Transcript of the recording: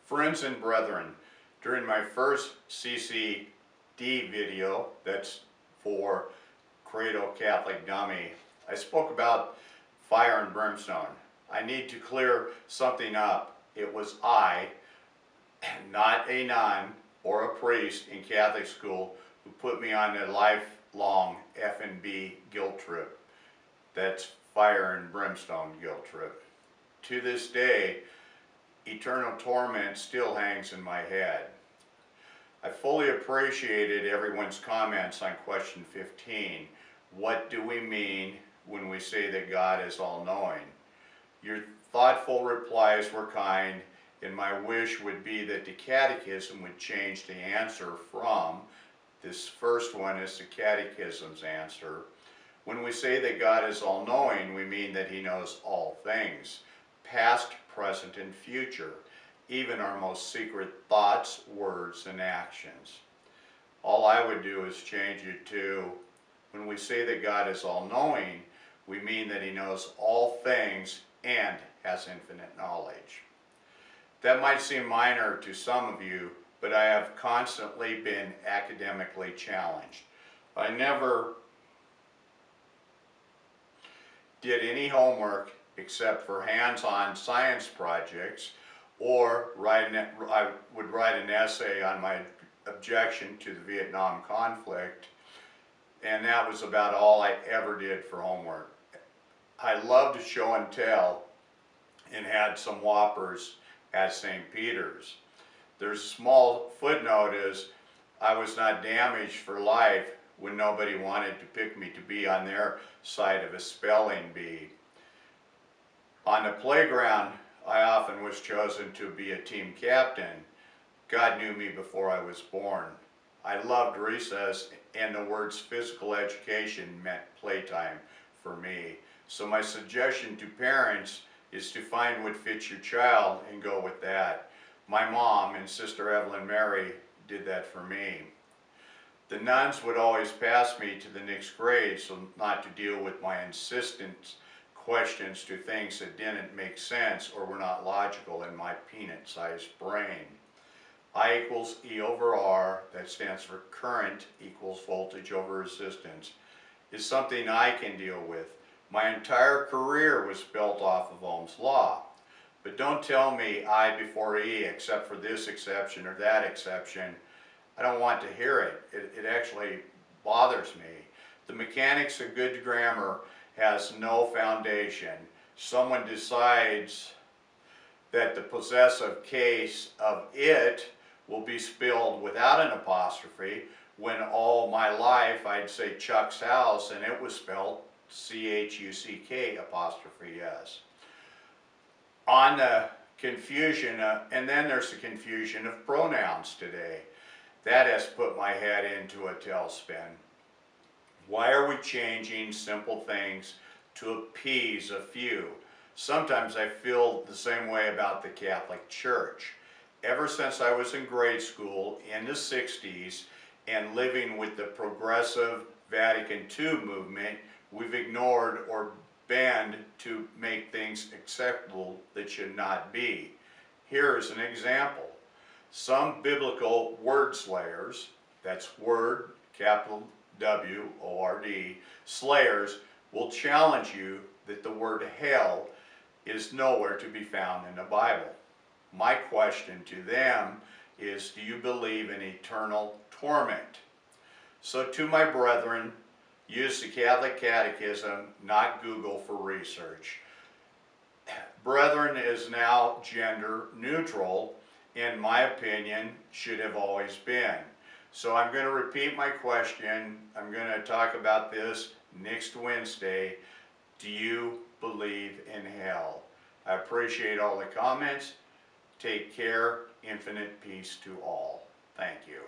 Friends and brethren, during my first CCD video, that's for CRADLE-CATHOLIC-DUMMY, I spoke about fire and brimstone. I need to clear something up. It was I, not a nun or a priest in Catholic school, who put me on a lifelong F&B guilt trip. That's fire and brimstone guilt trip. To this day, eternal torment still hangs in my head. I fully appreciated everyone's comments on question 15. What do we mean when we say that God is all-knowing? Your thoughtful replies were kind, and my wish would be that the Catechism would change the answer from, this first one is the Catechism's answer. When we say that God is all-knowing, we mean that He knows all things, past, present, and future, even our most secret thoughts, words, and actions. All I would do is change it to, when we say that God is all-knowing, we mean that He knows all things and has infinite knowledge. That might seem minor to some of you, but I have constantly been academically challenged. I never did any homework except for hands-on science projects, or I would write an essay on my objection to the Vietnam conflict, and that was about all I ever did for homework. I loved show and tell and had some whoppers at St. Peter's. There's a small footnote is I was not damaged for life when nobody wanted to pick me to be on their side of a spelling bee. On the playground, I often was chosen to be a team captain. God knew me before I was born. I loved recess, and the words physical education meant playtime for me. So my suggestion to parents is to find what fits your child and go with that. My mom and Sister Evelyn Mary did that for me. The nuns would always pass me to the next grade so not to deal with my insistent questions to things that didn't make sense or were not logical in my peanut-sized brain. I equals E over R, that stands for current equals voltage over resistance, is something I can deal with. My entire career was built off of Ohm's law. But don't tell me I before E except for this exception or that exception. I don't want to hear it. It actually bothers me. The mechanics of good grammar has no foundation. Someone decides that the possessive case of it will be spelled without an apostrophe when all my life I'd say Chuck's house and it was spelled C-H-U-C-K apostrophe S. On the confusion, and then there's the confusion of pronouns today. That has put my head into a tailspin. Why are we changing simple things to appease a few? Sometimes I feel the same way about the Catholic Church. Ever since I was in grade school in the 60s and living with the progressive Vatican II movement, we've ignored or bend to make things acceptable that should not be. Here's an example. Some biblical word slayers, that's word, capital W-O-R-D, slayers, will challenge you that the word hell is nowhere to be found in the Bible. My question to them is, do you believe in eternal torment? So to my brethren, use the Catholic Catechism, not Google for research. Brethren is now gender neutral, in my opinion, should have always been. So I'm going to repeat my question. I'm going to talk about this next Wednesday. Do you believe in hell? I appreciate all the comments. Take care. Infinite peace to all. Thank you.